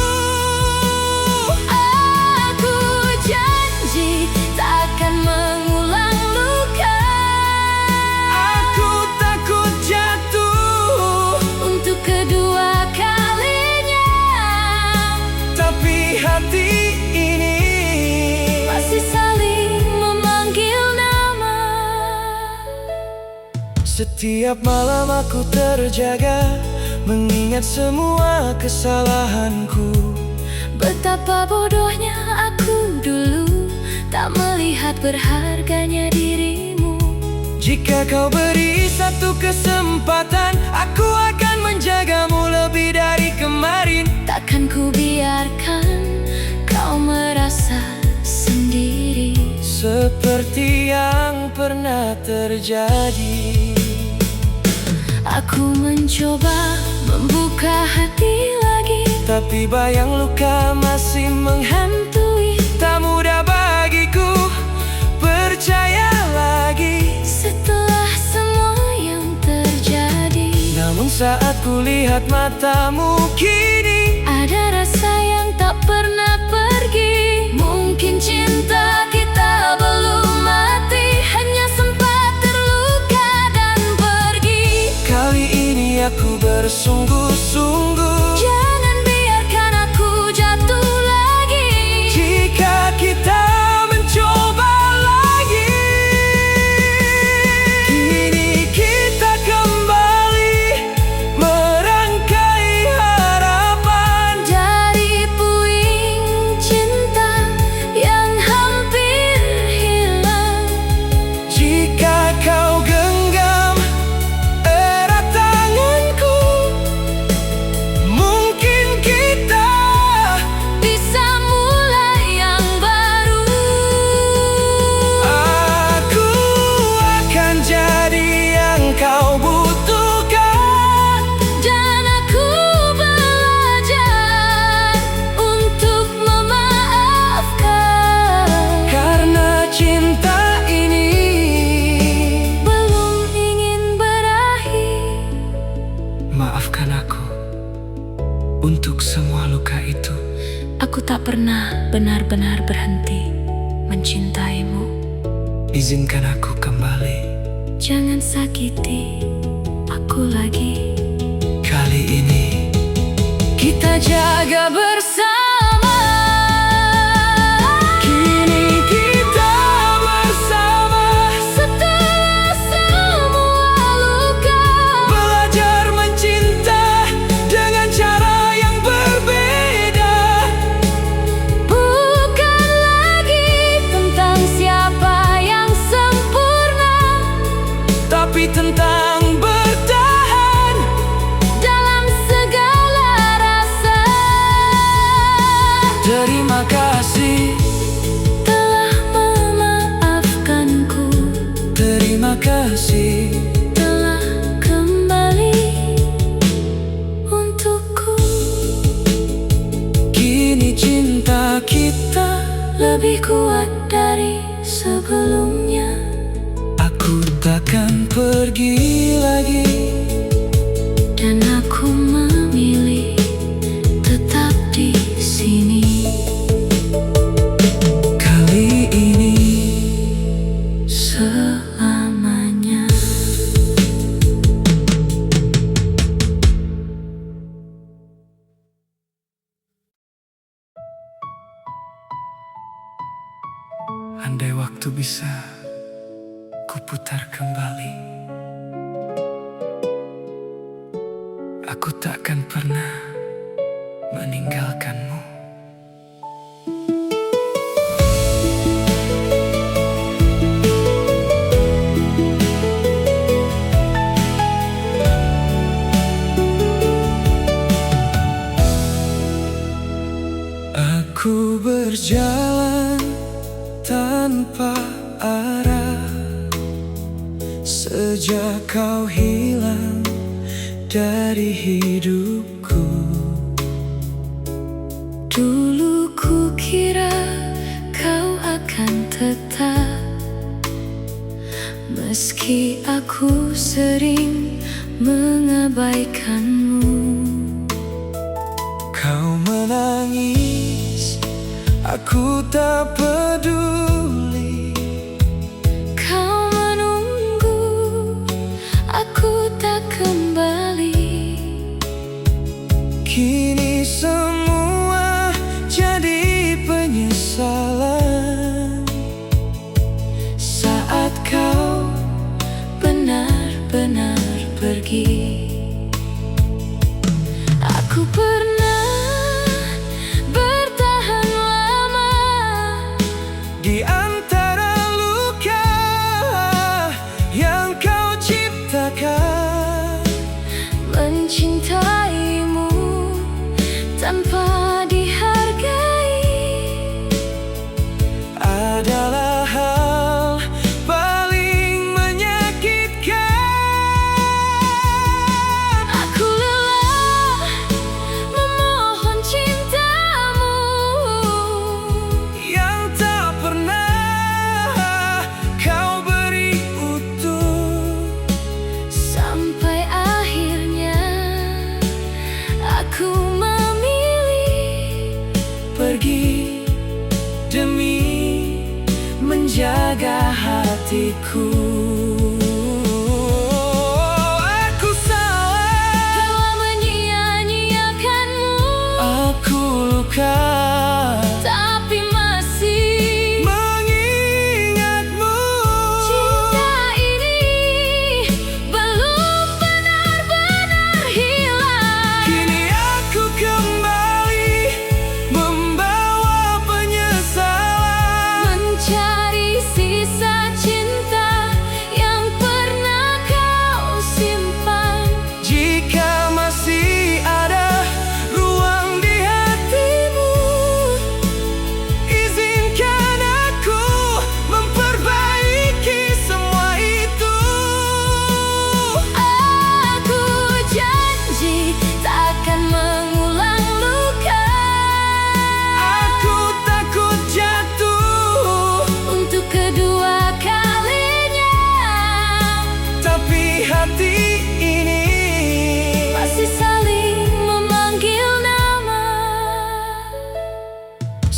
Speaker 2: Aku janji takkan mengulang luka.
Speaker 1: Aku takut jatuh,
Speaker 2: Untuk kedua kalinya
Speaker 1: tapi hati ini
Speaker 2: masih saling memanggil nama.
Speaker 1: setiap malam aku terjaga, mengingat semua kesalahanku.
Speaker 2: Betapa bodohnya aku dulu, tak melihat berharganya dirimu.
Speaker 1: Jika kau beri satu kesempatan, aku akan menjagamu lebih dari kemarin.
Speaker 2: Takkan ku biarkan kau merasa sendiri.
Speaker 1: Seperti yang pernah terjadi,
Speaker 2: Aku mencoba membuka hati lagi,
Speaker 1: tapi bayang luka masih menghantui. Tak mudah bagiku percaya lagi
Speaker 2: setelah semua yang terjadi.
Speaker 1: namun saat ku lihat matamu kini,
Speaker 2: Ada rasa yang tak pernah pergi. Mungkin cinta kita belum mati, hanya sempat terluka dan pergi.
Speaker 1: kali bersungguh-sungguh.
Speaker 2: Jangan biarkan aku jatuh lagi.
Speaker 1: Jika kita mencoba lagi, kini kita kembali merangkai harapan
Speaker 2: Dari puing cinta yang hampir hilang.
Speaker 1: jika kau genggam erat tanganku, mungkin kita
Speaker 2: Bisa mulai yang baru.
Speaker 1: aku akan jadi yang kau butuhkan.
Speaker 2: Dan aku belajar untuk memaafkan.
Speaker 1: Karena cinta ini
Speaker 2: Belum ingin berakhir.
Speaker 1: maafkan aku untuk semua luka itu.
Speaker 2: Aku tak pernah benar-benar berhenti mencintaimu.
Speaker 1: Izinkan aku kembali.
Speaker 2: Jangan sakiti aku lagi.
Speaker 1: Kali ini
Speaker 2: Kita jaga bersama.
Speaker 1: kini kita bersama,
Speaker 2: Setelah semua luka,
Speaker 1: belajar mencinta dengan cara yang berbeda.
Speaker 2: bukan lagi tentang siapa yang sempurna,
Speaker 1: Tapi tentang bertahan
Speaker 2: dalam segala rasa.
Speaker 1: Terima kasih,
Speaker 2: Telah memaafkanku,
Speaker 1: terima kasih.
Speaker 2: telah kembali untukku.
Speaker 1: Kini cinta kita
Speaker 2: Lebih kuat dari sebelumnya.
Speaker 1: Aku takkan pergi lagi.
Speaker 2: Dan aku memilih tetap di sini.
Speaker 1: Kali ini
Speaker 2: Selamanya.
Speaker 1: andai waktu bisa kuputar kembali, aku takkan pernah meninggalkanmu. Aku berjalan tanpa arah sejak kau hilang dari hidupku.
Speaker 2: Dulu ku kira kau akan tetap, meski aku sering mengabaikanmu.
Speaker 1: Kau menangis, aku tak peduli.
Speaker 2: Kau menunggu, aku tak kembali.
Speaker 1: Kini semua jadi penyesalan
Speaker 2: Saat kau benar-benar pergi. Aku pernah bertahan lama
Speaker 1: di antara luka yang kau ciptakan.
Speaker 2: mencintaimu tanpa dihargai.
Speaker 1: Adalah hal paling menyakitkan.
Speaker 2: Aku lelah memohon cintamu
Speaker 1: Yang tak pernah kau beri utuh.
Speaker 2: sampai akhirnya aku memilih
Speaker 1: Pergi demi menjaga hatiku. Aku salah
Speaker 2: telah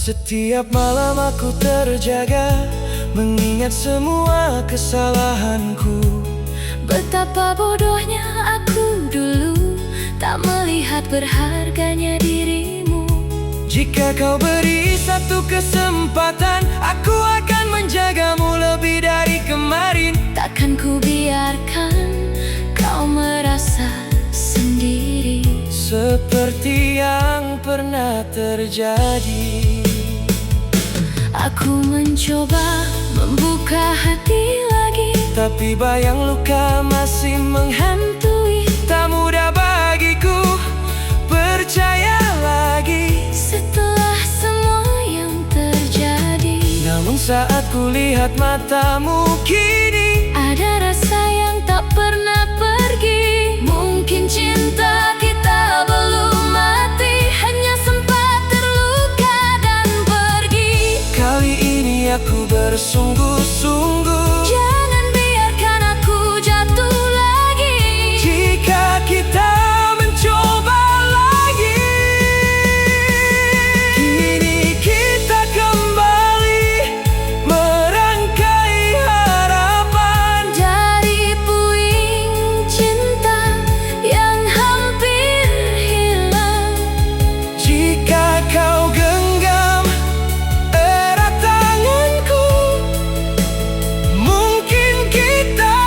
Speaker 1: Setiap malam aku terjaga, mengingat semua kesalahanku.
Speaker 2: Betapa bodohnya aku dulu, tak melihat berharganya dirimu.
Speaker 1: Jika kau beri satu kesempatan, aku akan menjagamu lebih dari kemarin.
Speaker 2: Takkan ku biarkan kau merasa sendiri,
Speaker 1: seperti yang pernah terjadi.
Speaker 2: Aku mencoba membuka hati lagi,
Speaker 1: tapi bayang luka masih menghantui. Tak mudah bagiku percaya lagi
Speaker 2: setelah semua yang terjadi.
Speaker 1: Namun saat ku lihat matamu kini,
Speaker 2: ada rasa yang tak pernah pergi. Mungkin cinta kita belum mati, hanya sempat terluka dan pergi.
Speaker 1: kali ini aku bersungguh-sungguh.
Speaker 2: Jangan biarkan aku jatuh lagi.
Speaker 1: Jika kita mencoba lagi, kini kita kembali merangkai harapan.
Speaker 2: Dari puing cinta yang hampir hilang,
Speaker 1: Jika kau genggam erat tanganku, mungkin kita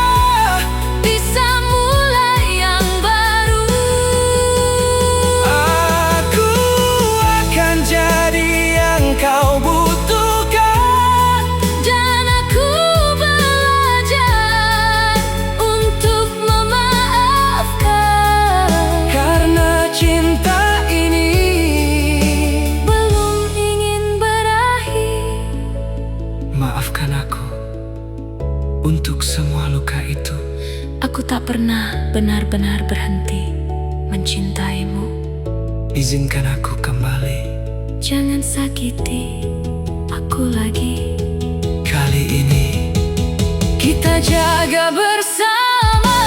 Speaker 2: bisa mulai yang baru.
Speaker 1: Aku akan jadi yang kau butuhkan,
Speaker 2: Dan aku belajar untuk memaafkan,
Speaker 1: karena cinta ini
Speaker 2: belum ingin berakhir.
Speaker 1: maafkan aku untuk semua luka itu.
Speaker 2: Aku tak pernah benar-benar berhenti mencintaimu.
Speaker 1: Izinkan aku kembali.
Speaker 2: Jangan sakiti aku lagi.
Speaker 1: Kali ini
Speaker 2: Kita jaga bersama.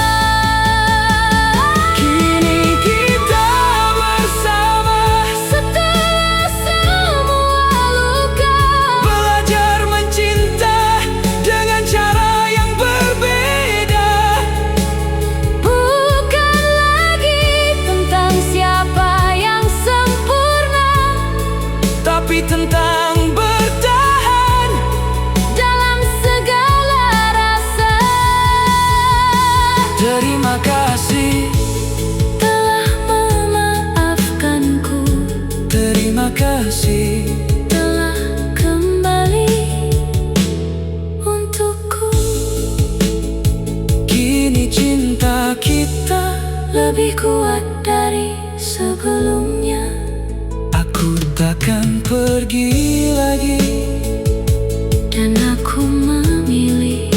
Speaker 1: kini kita bersama,
Speaker 2: Setelah semua luka,
Speaker 1: belajar mencinta dengan cara yang berbeda.
Speaker 2: bukan lagi tentang siapa yang sempurna,
Speaker 1: Tapi tentang bertahan
Speaker 2: dalam segala rasa.
Speaker 1: Terima kasih,
Speaker 2: Telah memaafkanku,
Speaker 1: terima kasih.
Speaker 2: telah kembali untukku.
Speaker 1: Kini cinta kita
Speaker 2: Lebih kuat dari sebelumnya.
Speaker 1: Aku takkan pergi lagi.
Speaker 2: Dan aku memilih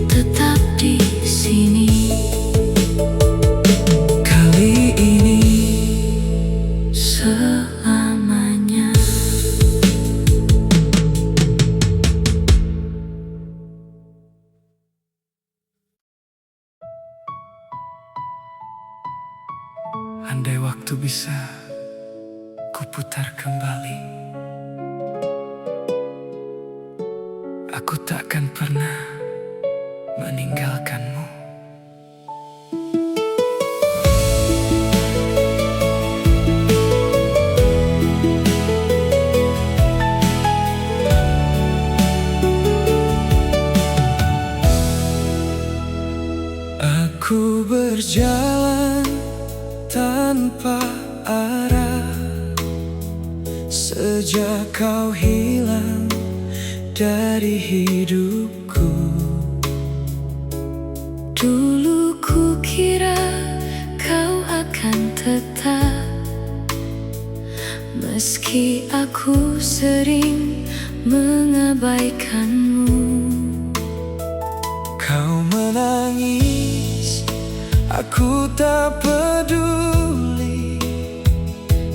Speaker 2: tetap di sini.
Speaker 1: Kali ini
Speaker 2: Selamanya.
Speaker 1: andai waktu bisa kuputar kembali, aku takkan pernah meninggalkanmu. Aku berjalan tanpa arah sejak kau hilang dari hidupku.
Speaker 2: Dulu ku kira kau akan tetap, meski aku sering mengabaikanmu.
Speaker 1: Kau menangis, aku tak peduli.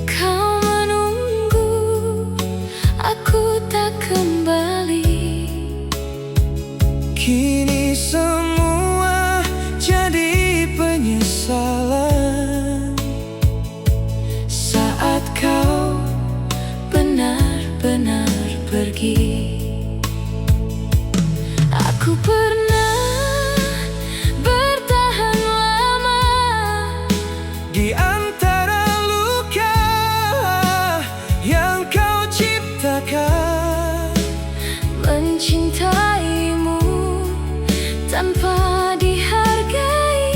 Speaker 2: Kau menunggu, aku tak kembali.
Speaker 1: Kini semua jadi penyesalan saat kau
Speaker 2: Benar-benar pergi. Aku pernah bertahan lama
Speaker 1: di antara luka yang kau ciptakan,
Speaker 2: mencintaimu tanpa dihargai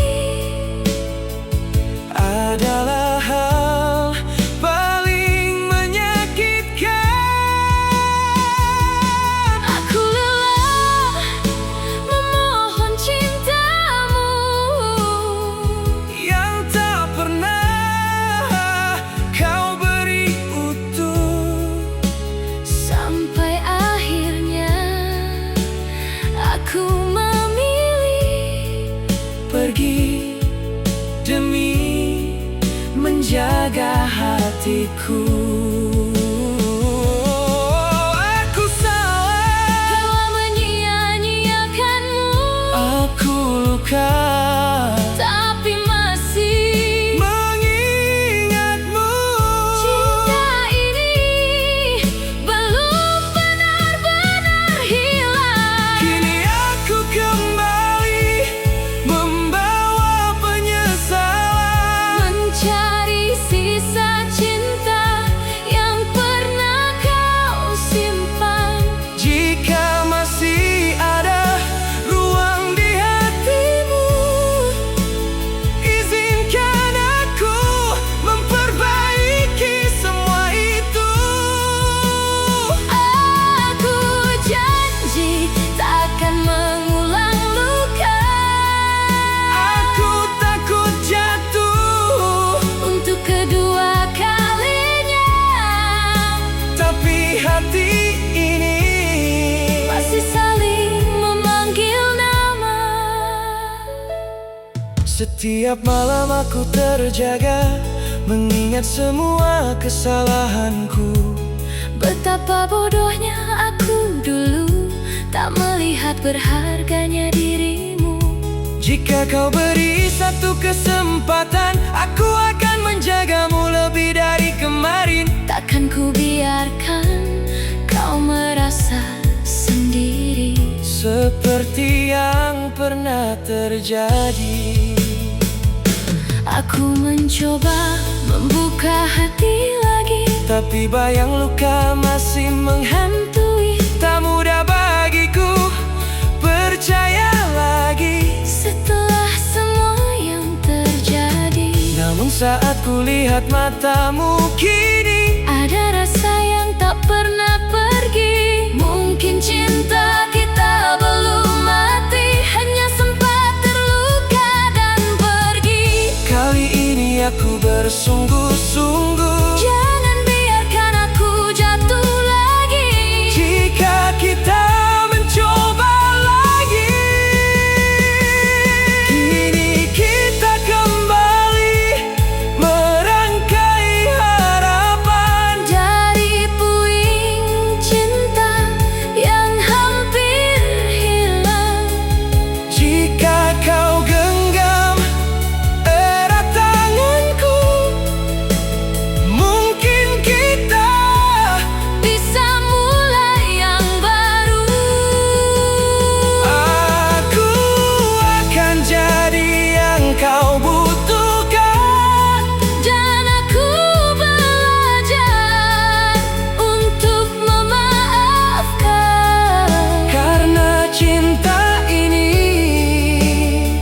Speaker 1: adalah hal paling menyakitkan.
Speaker 2: Aku lelah memohon cintamu
Speaker 1: Yang tak pernah kau beri utuh,
Speaker 2: sampai akhirnya aku memilih
Speaker 1: pergi demi menjaga hatiku. Aku salah
Speaker 2: telah menyia-nyiakanmu,
Speaker 1: aku luka,
Speaker 2: tapi masih
Speaker 1: mengingatmu.
Speaker 2: cinta ini belum benar-benar hilang.
Speaker 1: Kini aku kembali membawa penyesalan,
Speaker 2: Mencari sisa cinta yang pernah kau simpan.
Speaker 1: jika masih ada ruang di hatimu, izinkan aku memperbaiki semua itu.
Speaker 2: Aku janji takkan mengulang luka.
Speaker 1: Aku takut jatuh,
Speaker 2: Untuk kedua kalinya
Speaker 1: tapi hati ini
Speaker 2: masih saling memanggil nama.
Speaker 1: setiap malam aku terjaga, mengingat semua kesalahanku.
Speaker 2: Betapa bodohnya aku dulu, tak melihat berharganya dirimu.
Speaker 1: Jika kau beri satu kesempatan, aku akan menjagamu lebih dari kemarin.
Speaker 2: Takkan ku biarkan kau merasa sendiri.
Speaker 1: Seperti yang pernah terjadi,
Speaker 2: Aku mencoba membuka hati lagi,
Speaker 1: tapi bayang luka masih menghantui. Tak mudah bagiku percaya lagi.
Speaker 2: setelah semua yang terjadi.
Speaker 1: Namun saat ku lihat matamu kini,
Speaker 2: Ada rasa yang tak pernah pergi. Mungkin cinta kita belum mati, hanya sempat terluka dan pergi.
Speaker 1: kali ini aku bersungguh-sungguh.
Speaker 2: Jangan biarkan aku jatuh lagi.
Speaker 1: Jika kita mencoba lagi, kini kita kembali merangkai harapan.
Speaker 2: Dari puing cinta yang hampir hilang.
Speaker 1: Jika kau genggam erat tanganku, mungkin kita
Speaker 2: Bisa mulai yang baru.
Speaker 1: aku akan jadi yang kau butuhkan.
Speaker 2: Dan aku belajar untuk memaafkan.
Speaker 1: Karena cinta ini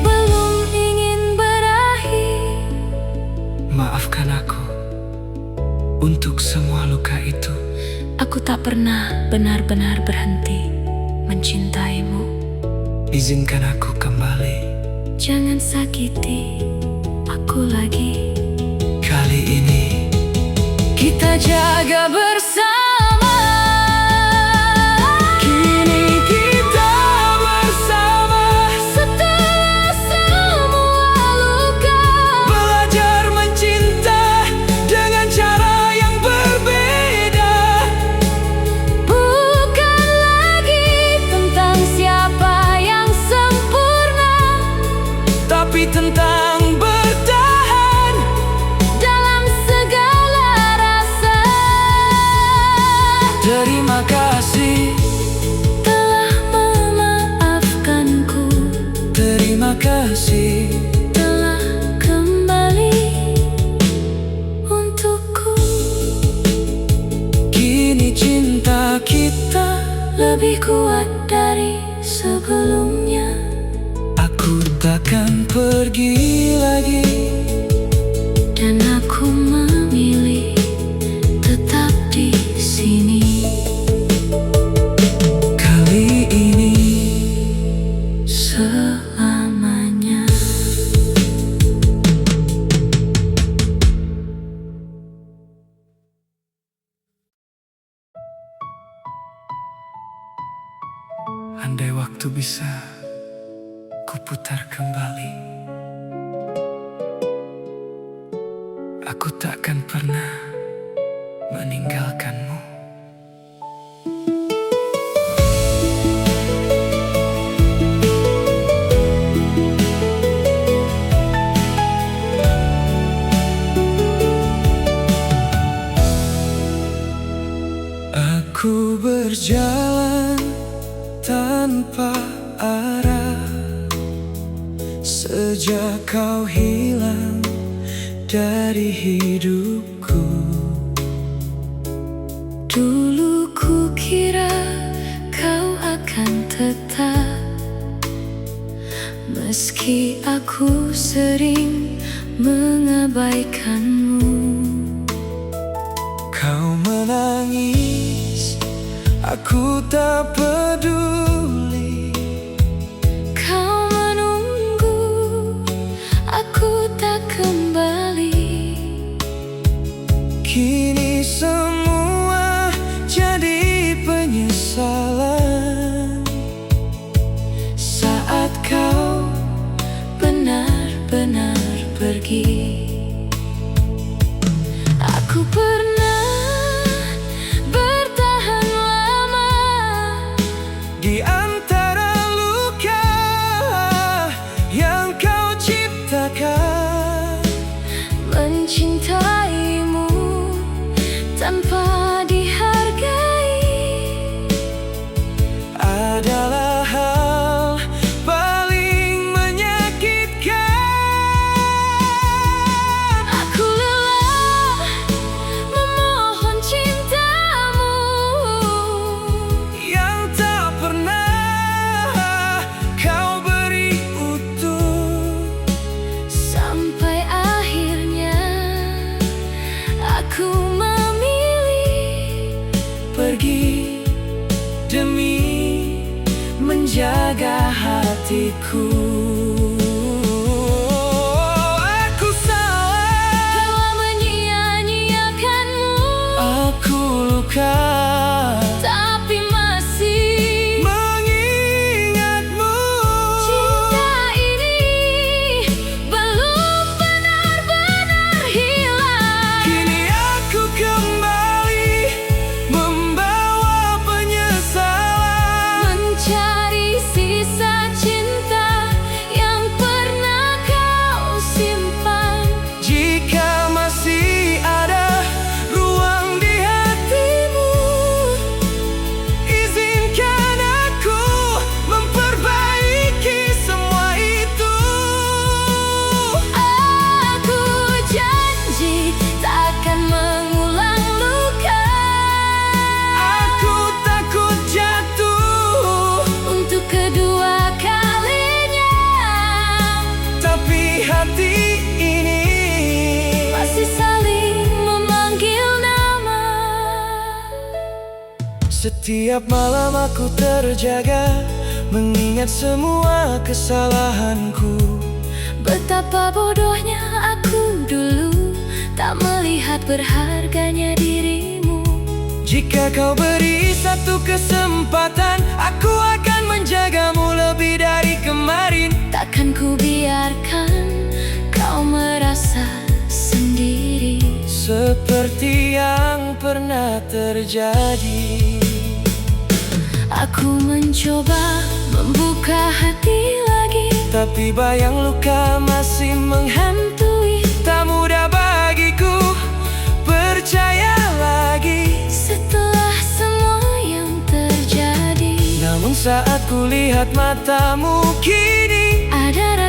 Speaker 2: Belum ingin berakhir.
Speaker 1: maafkan aku untuk semua luka itu.
Speaker 2: Aku tak pernah benar-benar berhenti mencintaimu.
Speaker 1: Izinkan aku kembali.
Speaker 2: Jangan sakiti aku lagi.
Speaker 1: Kali ini
Speaker 2: Kita jaga bersama.
Speaker 1: kini kita bersama,
Speaker 2: Setelah semua luka.
Speaker 1: belajar mencinta dengan cara yang berbeda.
Speaker 2: Bukan lagi tentang siapa yang sempurna,
Speaker 1: Tapi tentang bertahan
Speaker 2: dalam segala rasa.
Speaker 1: Terima kasih terima kasih
Speaker 2: telah kembali untukku.
Speaker 1: Kini cinta kita
Speaker 2: lebih kuat dari sebelumnya.
Speaker 1: Aku takkan pergi lagi,
Speaker 2: dan aku memilih tetap di sini.
Speaker 1: kali ini
Speaker 2: Selamanya.
Speaker 1: andai waktu bisa kuputar kembali, aku takkan pernah meninggalkanmu. Aku berjalan tanpa arah sejak kau hilang dari hidupku.
Speaker 2: Dulu ku kira kau akan tetap, meski aku sering mengabaikanmu.
Speaker 1: Kau menangis, aku tak peduli.
Speaker 2: Kau menunggu, aku tak kembali.
Speaker 1: Kini semua jadi penyesalan
Speaker 2: Saat kau benar-benar pergi. Aku pernah bertahan lama
Speaker 1: di antara luka yang kau ciptakan,
Speaker 2: mencintaimu tanpa dihargai
Speaker 1: adalah hal paling menyakitkan.
Speaker 2: Aku lelah memohon cintamu
Speaker 1: Yang tak pernah kau beri utuh,
Speaker 2: sampai akhirnya aku memilih
Speaker 1: pergi demi menjaga hatiku. Aku salah,
Speaker 2: telah menyia-nyiakanmu,
Speaker 1: aku luka,
Speaker 2: tapi masih
Speaker 1: mengingatmu.
Speaker 2: cinta ini belum benar-benar hilang.
Speaker 1: Kini aku kembali membawa penyesalan,
Speaker 2: Mencari sisa cinta yang pernah kau simpan.
Speaker 1: jika masih ada ruang di hatimu, izinkan aku memperbaiki semua itu.
Speaker 2: Aku janji takkan mengulang luka.
Speaker 1: Aku takut jatuh,
Speaker 2: Untuk kedua kalinya
Speaker 1: tapi hati ini
Speaker 2: masih saling memanggil nama.
Speaker 1: setiap malam aku terjaga, mengingat semua kesalahanku.
Speaker 2: Betapa bodohnya aku dulu, tak melihat berharganya dirimu.
Speaker 1: Jika kau beri satu kesempatan, aku akan menjagamu lebih dari kemarin.
Speaker 2: Takkan ku biarkan kau merasa sendiri,
Speaker 1: Seperti yang pernah terjadi.
Speaker 2: aku mencoba membuka hati lagi,
Speaker 1: Tapi bayang luka masih menghantui. Tak mudah bagiku percaya lagi.
Speaker 2: setelah semua yang terjadi.
Speaker 1: Namun saat ku lihat matamu kini,
Speaker 2: Ada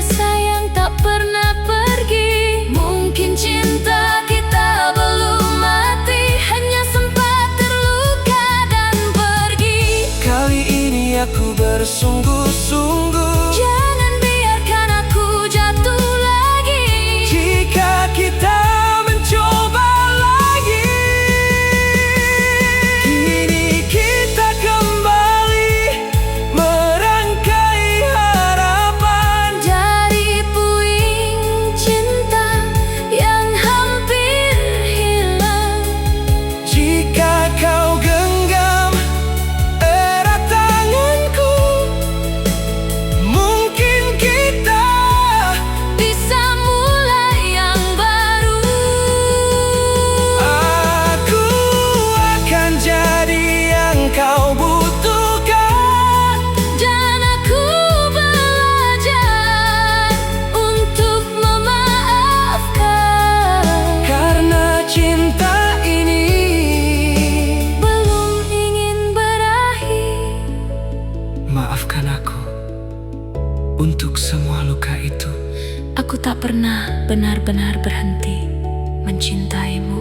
Speaker 2: pernah benar-benar berhenti mencintaimu.